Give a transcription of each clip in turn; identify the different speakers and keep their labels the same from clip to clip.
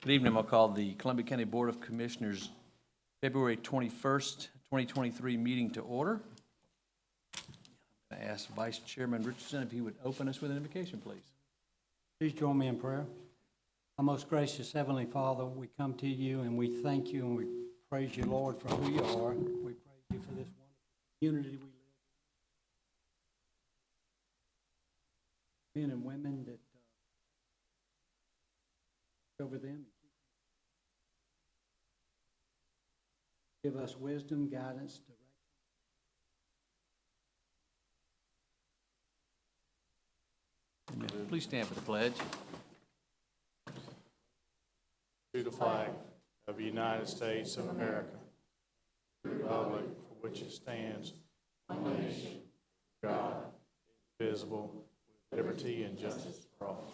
Speaker 1: Good evening. I'll call the Columbia County Board of Commissioners February 21st, 2023 meeting to order. I ask Vice Chairman Richardson if he would open us with an invocation, please.
Speaker 2: Please join me in prayer. Our most gracious Heavenly Father, we come to you and we thank you and we praise you, Lord, for who you are. We praise you for this wonderful community we live in. Men and women that over them. Give us wisdom, guidance, direction.
Speaker 1: Amen. Please stand for the pledge.
Speaker 3: To the flag of the United States of America, the republic for which it stands, one nation, God, indivisible, with liberty and justice for all.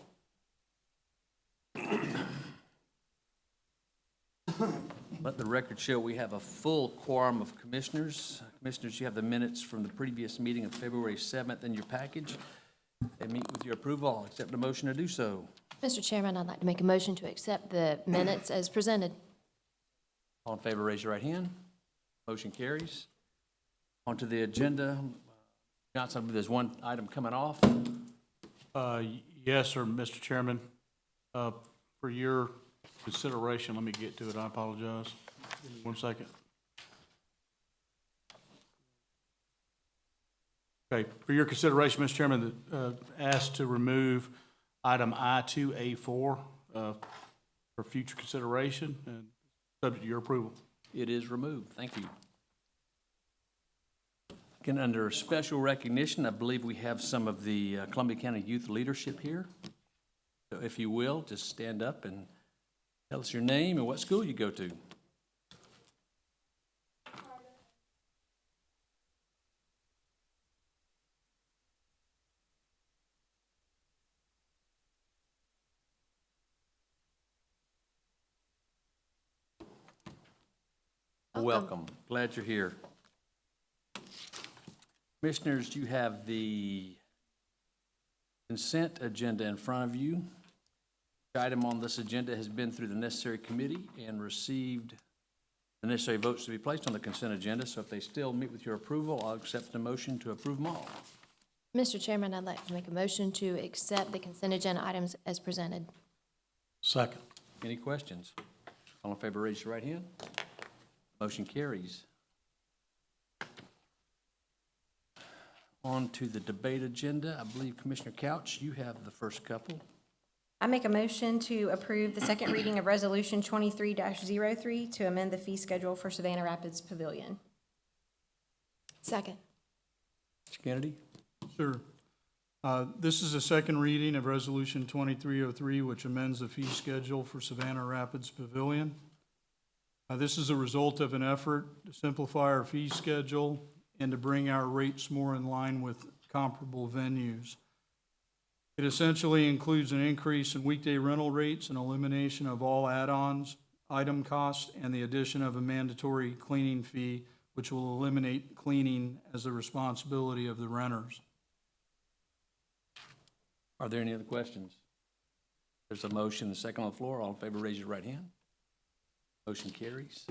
Speaker 1: Let the record show we have a full quorum of commissioners. Commissioners, you have the minutes from the previous meeting of February 7th in your package. They meet with your approval. I'll accept a motion to do so.
Speaker 4: Mr. Chairman, I'd like to make a motion to accept the minutes as presented.
Speaker 1: All in favor, raise your right hand. Motion carries. On to the agenda. Johnson, I believe there's one item coming off.
Speaker 3: Yes, sir, Mr. Chairman. For your consideration, let me get to it. I apologize. Give me 1 second. Okay, for your consideration, Mr. Chairman, asked to remove item I-2A4 for future consideration and subject to your approval.
Speaker 1: It is removed. Thank you. Again, under special recognition, I believe we have some of the Columbia County youth leadership here. So if you will, just stand up and tell us your name and what school you go to. Welcome. Glad you're here. Commissioners, you have the consent agenda in front of you. Each item on this agenda has been through the necessary committee and received the necessary votes to be placed on the consent agenda. So if they still meet with your approval, I'll accept the motion to approve them all.
Speaker 4: Mr. Chairman, I'd like to make a motion to accept the consent agenda items as presented.
Speaker 3: Second.
Speaker 1: Any questions? All in favor, raise your right hand. Motion carries. On to the debate agenda. I believe Commissioner Couch, you have the first couple.
Speaker 5: I make a motion to approve the second reading of Resolution 23-03 to amend the fee schedule for Savannah Rapids Pavilion.
Speaker 4: Second.
Speaker 1: Mr. Kennedy?
Speaker 6: Sure. This is a second reading of Resolution 2303, which amends the fee schedule for Savannah Rapids Pavilion. This is a result of an effort to simplify our fee schedule and to bring our rates more in line with comparable venues. It essentially includes an increase in weekday rental rates and elimination of all add-ons, item costs, and the addition of a mandatory cleaning fee, which will eliminate cleaning as the responsibility of the renters.
Speaker 1: Are there any other questions? There's a motion, the second on the floor. All in favor, raise your right hand. Motion carries.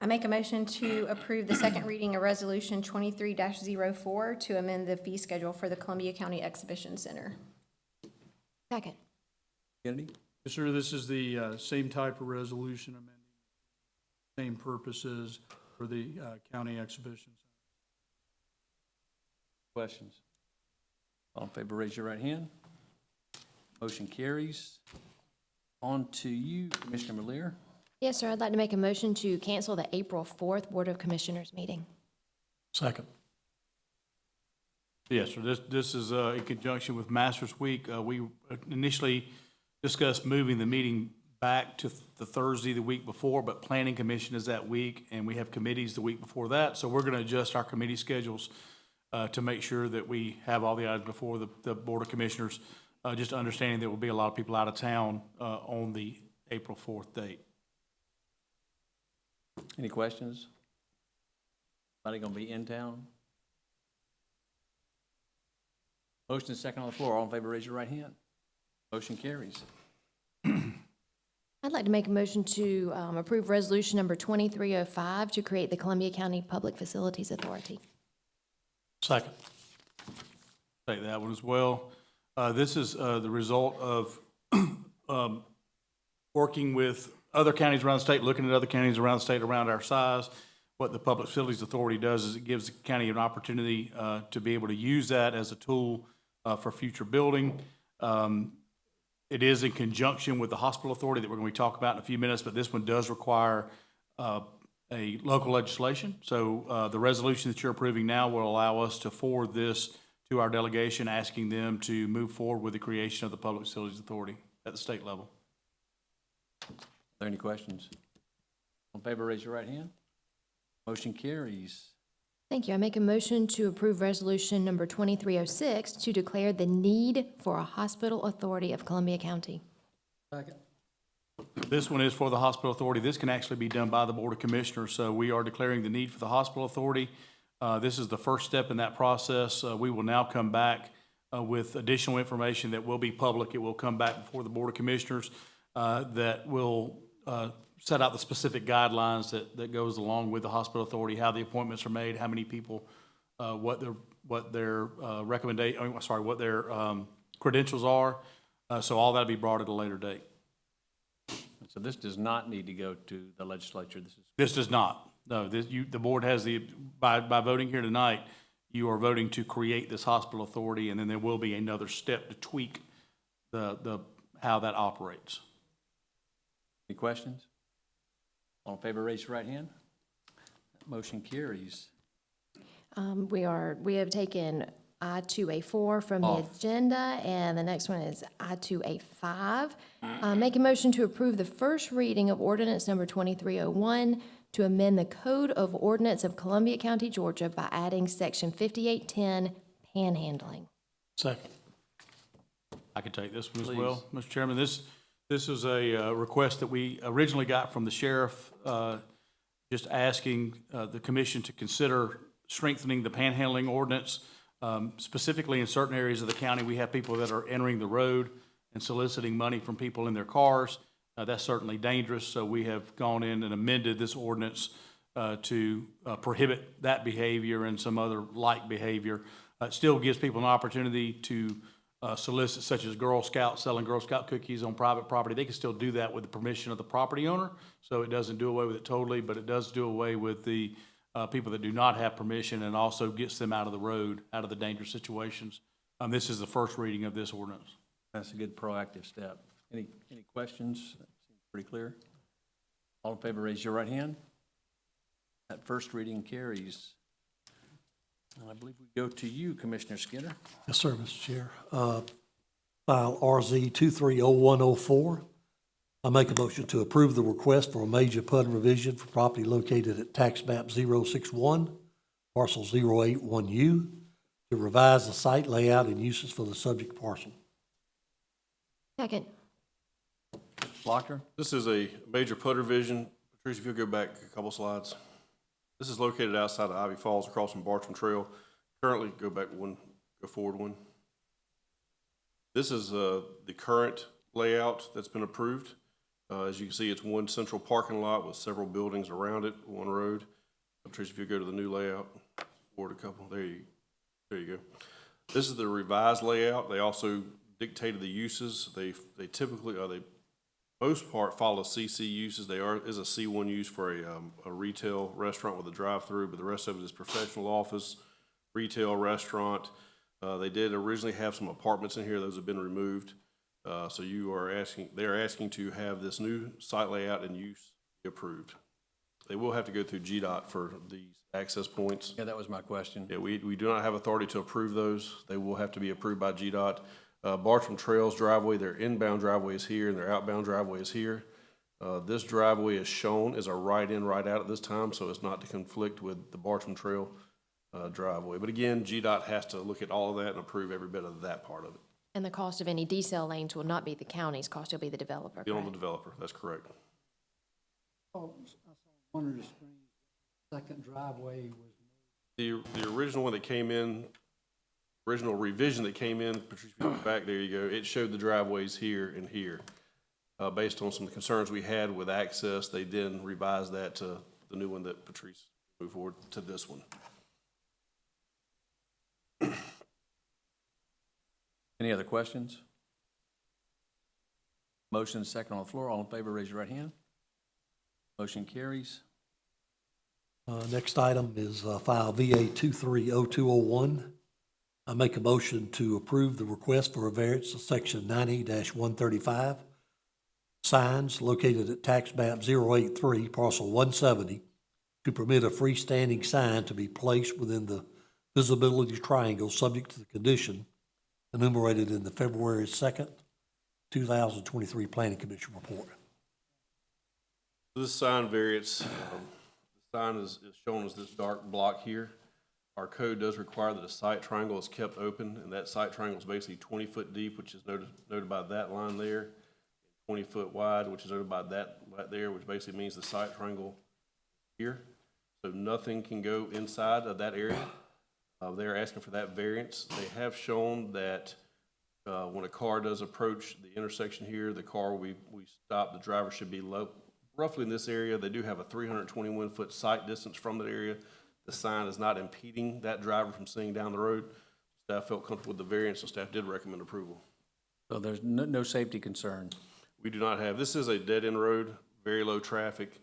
Speaker 5: I make a motion to approve the second reading of Resolution 23-04 to amend the fee schedule for the Columbia County Exhibition Center.
Speaker 4: Second.
Speaker 1: Kennedy?
Speaker 6: Yes, sir, this is the same type of resolution amending same purposes for the county exhibition center.
Speaker 1: Questions? All in favor, raise your right hand. Motion carries. On to you, Commissioner Malier.
Speaker 4: Yes, sir. I'd like to make a motion to cancel the April 4th Board of Commissioners meeting.
Speaker 3: Second. Yes, sir. This is in conjunction with Masters Week. We initially discussed moving the meeting back to the Thursday the week before, but Planning Commission is that week, and we have committees the week before that. So we're going to adjust our committee schedules to make sure that we have all the items before the Board of Commissioners, just understanding there will be a lot of people out of town on the April 4th date.
Speaker 1: Any questions? Anybody going to be in town? Motion is second on the floor. All in favor, raise your right hand. Motion carries.
Speaker 4: I'd like to make a motion to approve resolution number 2305 to create the Columbia County Public Facilities Authority.
Speaker 3: Second. Take that one as well. This is the result of working with other counties around the state, looking at other counties around the state around our size. What the Public Facilities Authority does is it gives the county an opportunity to be able to use that as a tool for future building. It is in conjunction with the Hospital Authority that we're going to talk about in a few minutes, but this one does require a local legislation. So the resolution that you're approving now will allow us to forward this to our delegation, asking them to move forward with the creation of the Public Facilities Authority at the state level.
Speaker 1: Are there any questions? All in favor, raise your right hand. Motion carries.
Speaker 4: Thank you. I make a motion to approve resolution number 2306 to declare the need for a hospital authority of Columbia County.
Speaker 2: Second.
Speaker 3: This one is for the Hospital Authority. This can actually be done by the Board of Commissioners, so we are declaring the need for the Hospital Authority. This is the first step in that process. We will now come back with additional information that will be public. It will come back before the Board of Commissioners that will set out the specific guidelines that goes along with the Hospital Authority, how the appointments are made, how many people, what their credentials are. So all that'll be brought at a later date.
Speaker 1: So this does not need to go to the legislature.
Speaker 3: This does not. No, the board has by voting here tonight, you are voting to create this hospital authority, and then there will be another step to tweak how that operates.
Speaker 1: Any questions? All in favor, raise your right hand. Motion carries.
Speaker 4: We have taken I-2A4 from the
Speaker 1: Off.
Speaker 4: agenda, and the next one is I-2A5. Make a motion to approve the first reading of ordinance number 2301 to amend the Code of Ordinance of Columbia County, Georgia by adding section 5810, panhandling.
Speaker 3: Second. I can take this one as well, Mr. Chairman. This is a request that we originally got from the sheriff, just asking the commission to consider strengthening the panhandling ordinance. Specifically in certain areas of the county, we have people that are entering the road and soliciting money from people in their cars. That's certainly dangerous, so we have gone in and amended this ordinance to prohibit that behavior and some other like behavior. It still gives people an opportunity to solicit, such as Girl Scouts selling Girl Scout cookies on private property. They can still do that with the permission of the property owner, so it doesn't do away with it totally, but it does do away with the people that do not have permission, and also gets them out of the road, out of the dangerous situations. This is the first reading of this ordinance.
Speaker 1: That's a good proactive step. Any questions? That seems pretty clear. All in favor, raise your right hand. That first reading carries. And I believe we go to you, Commissioner Skinner.
Speaker 7: Yes, sir, Mr. Chair. File RZ 230104. I make a motion to approve the request for a major PUD revision for property located at tax map 061, parcel 081U, to revise the site layout and uses for the subject parcel.
Speaker 4: Second.
Speaker 1: Blocker?
Speaker 8: This is a major PUD revision. Patricia, if you'll go back a couple slides. This is located outside of Ivy Falls across from Bartram Trail. Currently, go forward one. This is the current layout that's been approved. As you can see, it's one central parking lot with several buildings around it, one road. Patricia, if you go to the new layout, forward a couple, there you go. This is the revised layout. They also dictated the uses. They typically, they most part follow CC uses. Is a C1 use for a retail restaurant with a drive-through, but the rest of it is professional office, retail, restaurant. They did originally have some apartments in here. Those have been removed. So they're asking to have this new site layout and use be approved. They will have to go through GDOT for these access points.
Speaker 1: Yeah, that was my question.
Speaker 8: Yeah, we do not have authority to approve those. They will have to be approved by GDOT. Bartram Trails driveway, their inbound driveway is here and their outbound driveway is here. This driveway is shown as a right in, right out at this time, so it's not to conflict with the Bartram Trail driveway. But again, GDOT has to look at all of that and approve every bit of that part of it.
Speaker 4: And the cost of any decel lanes will not be the county's cost, it'll be the developer,
Speaker 8: Be on the
Speaker 4: correct?
Speaker 8: developer, that's correct.
Speaker 2: Oh, I saw one of the screens, second driveway was.
Speaker 8: The original one that came in, original revision that came in, Patricia, back, there you go, it showed the driveways here and here. Based on some concerns we had with access, they then revised that to the new one that Patrice moved forward to this one.
Speaker 1: Any other questions? Motion second on the floor. All in favor, raise your right hand. Motion carries.
Speaker 7: Next item is file VA 230201. I make a motion to approve the request for a variance of section 90-135, signs located at tax map 083, parcel 170, to permit a freestanding sign to be placed within the visibility triangle subject to the condition enumerated in the February 2nd, 2023 Planning Commission report.
Speaker 8: This sign variance, the sign is shown as this dark block here. Our code does require that a sight triangle is kept open, and that sight triangle is basically 20 foot deep, which is noted by that line there, 20 foot wide, which is noted by that right there, which basically means the sight triangle here. So nothing can go inside of that area. They're asking for that variance. They have shown that when a car does approach the intersection here, the car we stop, the driver should be low, roughly in this area. They do have a 321-foot sight distance from that area. The sign is not impeding that driver from seeing down the road. Staff felt comfortable with the variance, so staff did recommend approval.
Speaker 1: So there's no safety concern.
Speaker 8: We do not have, this is a dead-end road, very low traffic.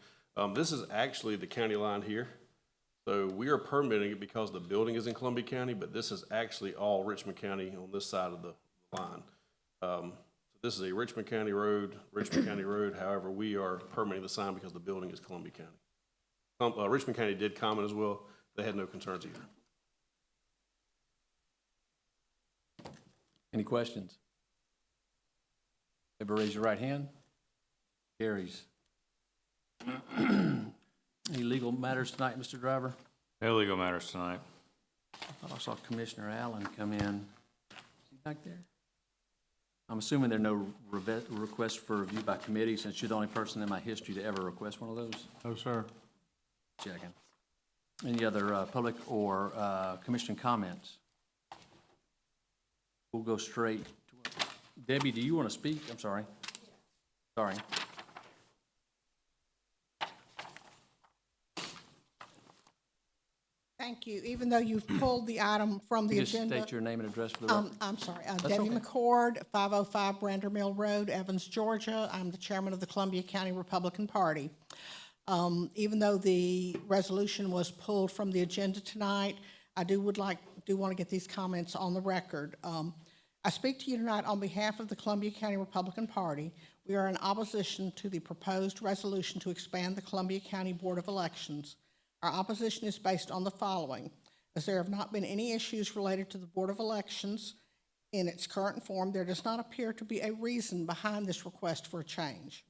Speaker 8: This is actually the county line here. So we are permitting it because the building is in Columbia County, but this is actually all Richmond County on this side of the line. So this is a Richmond County road, however, we are permitting the sign because the building is Columbia County. Richmond County did comment as well. They had no concerns either.
Speaker 1: Any questions? Everybody raise your right hand. Carries. Any legal matters tonight, Mr. Driver?
Speaker 9: No legal matters tonight.
Speaker 1: I thought I saw Commissioner Allen come in. Is he back there? I'm assuming there are no requests for review by committee, since you're the only person in my history to ever request one of those.
Speaker 6: No, sir.
Speaker 1: Checking. Any other public or commission comments? We'll go straight to Debbie, do you want to speak? I'm sorry. Sorry.
Speaker 10: Thank you. Even though you've pulled the item from the
Speaker 1: Just
Speaker 10: agenda.
Speaker 1: state your name and address for the record.
Speaker 10: I'm sorry,
Speaker 1: That's
Speaker 10: Debbie
Speaker 1: okay.
Speaker 10: McCord, 505 Brander Mill Road, Evans, Georgia. I'm the chairman of the Columbia County Republican Party. Even though the resolution was pulled from the agenda tonight, I do want to get these comments on the record. I speak to you tonight on behalf of the Columbia County Republican Party. We are in opposition to the proposed resolution to expand the Columbia County Board of Elections. Our opposition is based on the following: as there have not been any issues related to the Board of Elections in its current form, there does not appear to be a reason behind this request for a change.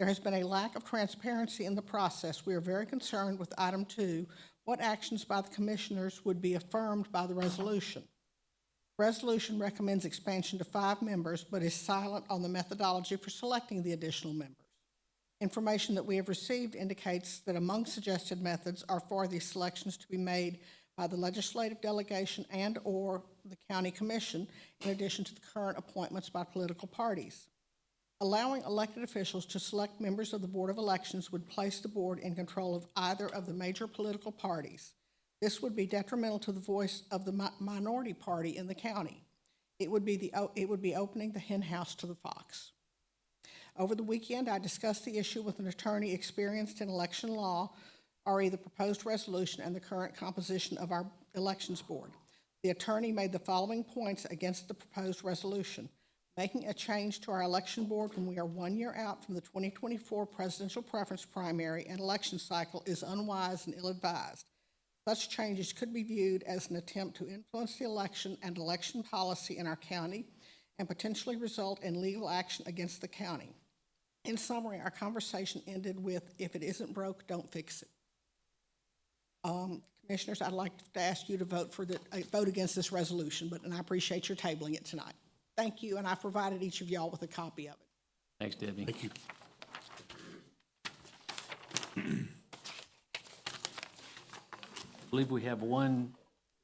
Speaker 10: There has been a lack of transparency in the process. We are very concerned with item 2, what actions by the commissioners would be affirmed by the resolution. The resolution recommends expansion to 5 members, but is silent on the methodology for selecting the additional members. Information that we have received indicates that among suggested methods are for the selections to be made by the legislative delegation and/or the county commission, in addition to the current appointments by political parties. Allowing elected officials to select members of the Board of Elections would place the board in control of either of the major political parties. This would be detrimental to the voice of the minority party in the county. It would be opening the hen house to the fox. Over the weekend, I discussed the issue with an attorney experienced in election law, the proposed resolution and the current composition of our elections board. The attorney made the following points against the proposed resolution: making a change to our election board when we are 1 year out from the 2024 presidential preference primary and election cycle is unwise and ill-advised. Such changes could be viewed as an attempt to influence the election and election policy in our county and potentially result in legal action against the county. In summary, our conversation ended with, if it isn't broke, don't fix it. Commissioners, I'd like to ask you to vote against this resolution, and I appreciate your tabling it tonight. Thank you, and I've provided each of y'all with a copy of it.
Speaker 1: Thanks, Debbie.
Speaker 3: Thank you.
Speaker 1: I believe we have one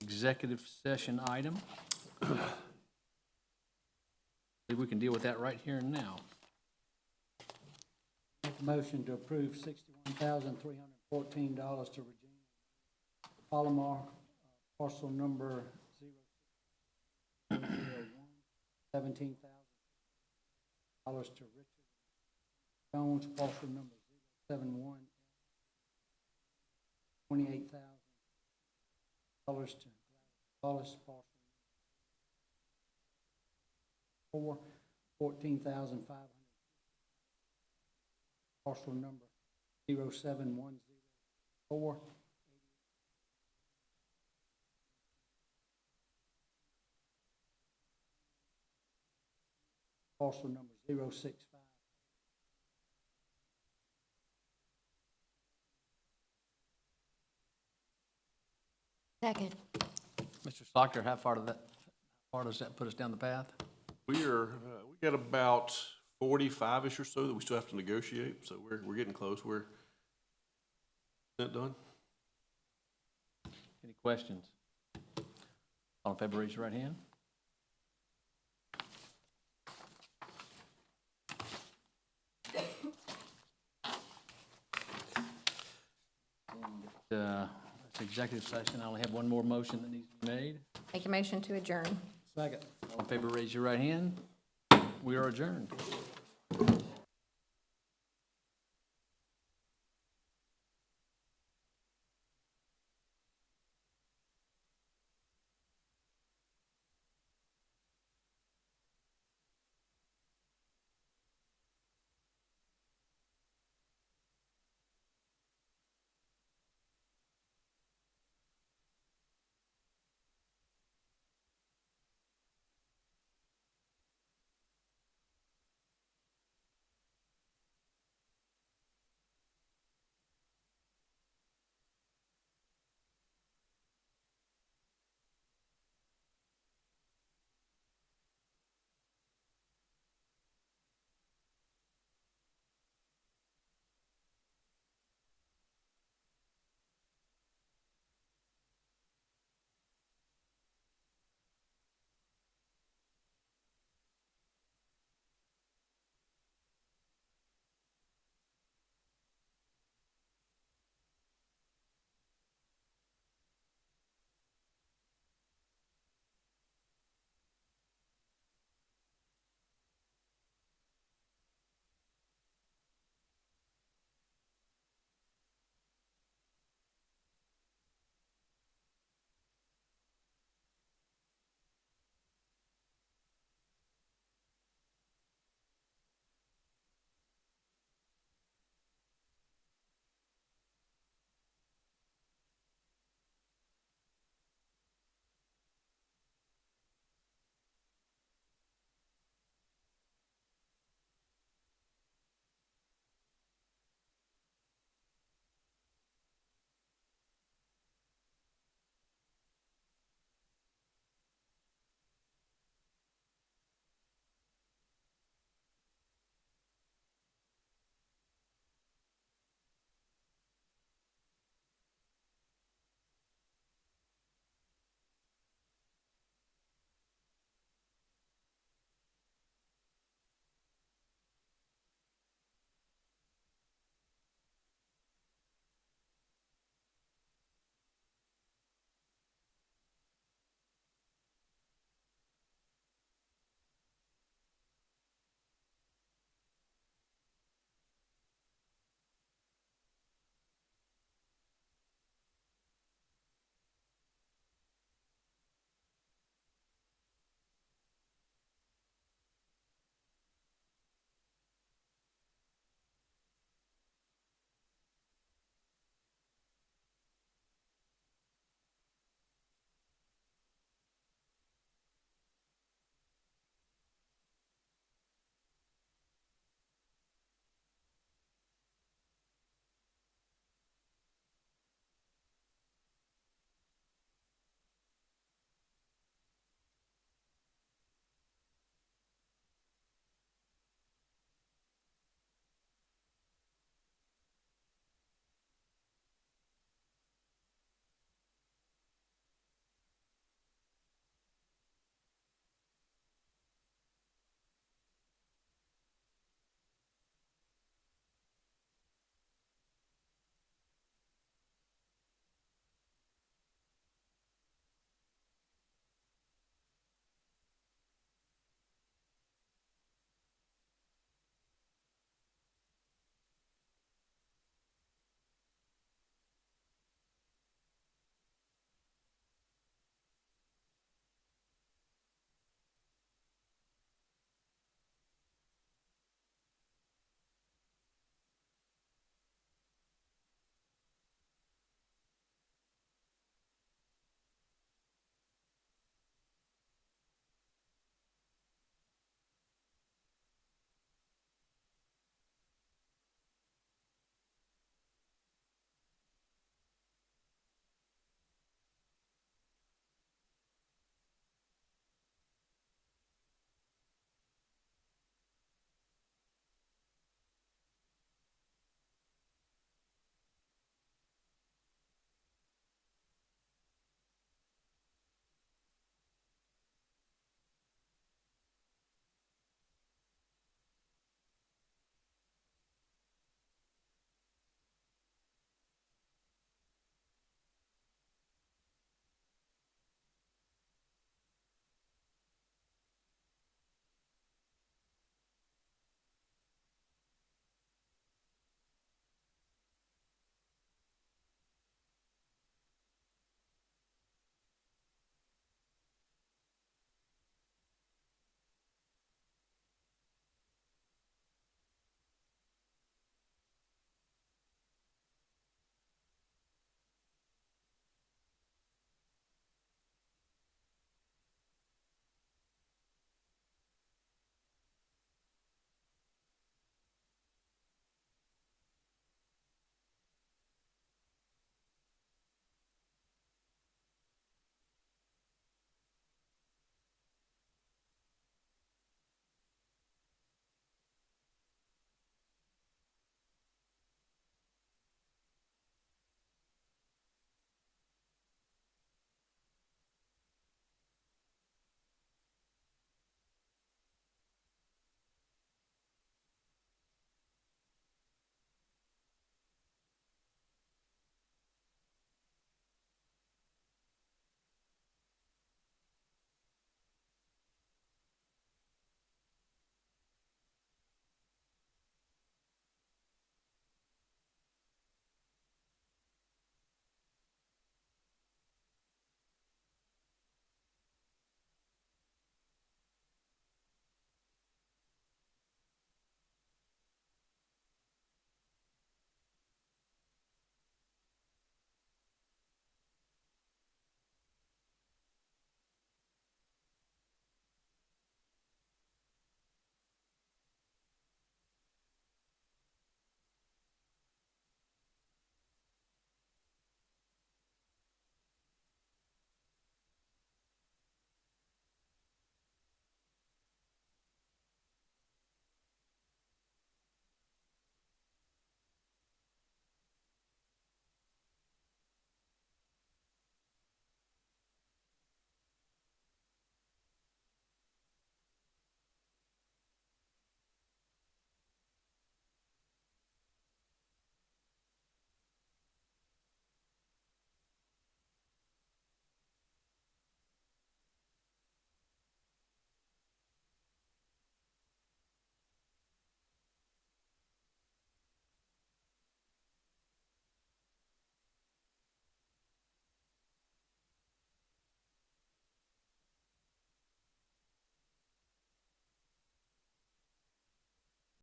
Speaker 1: executive session item. I believe we can deal with that right here and now.
Speaker 2: Make a motion to approve $61,314 to Regina Palomar, parcel number 001, $17,000 to Richard Jones, parcel number 071, $28,000 to Wallace, parcel 4, $14,500. Parcel number 07104. Parcel number 065.
Speaker 4: Second.
Speaker 1: Mr. Stocker, how far does that put us down the path?
Speaker 8: We got about 45-ish or so that we still have to negotiate, so we're getting close. We're done.
Speaker 1: Any questions? All in favor, raise your right hand. That's executive session. I only have one more motion that needs to be made.
Speaker 5: Make a motion to adjourn.
Speaker 2: Second.
Speaker 1: All in favor, raise your right hand. We are adjourned.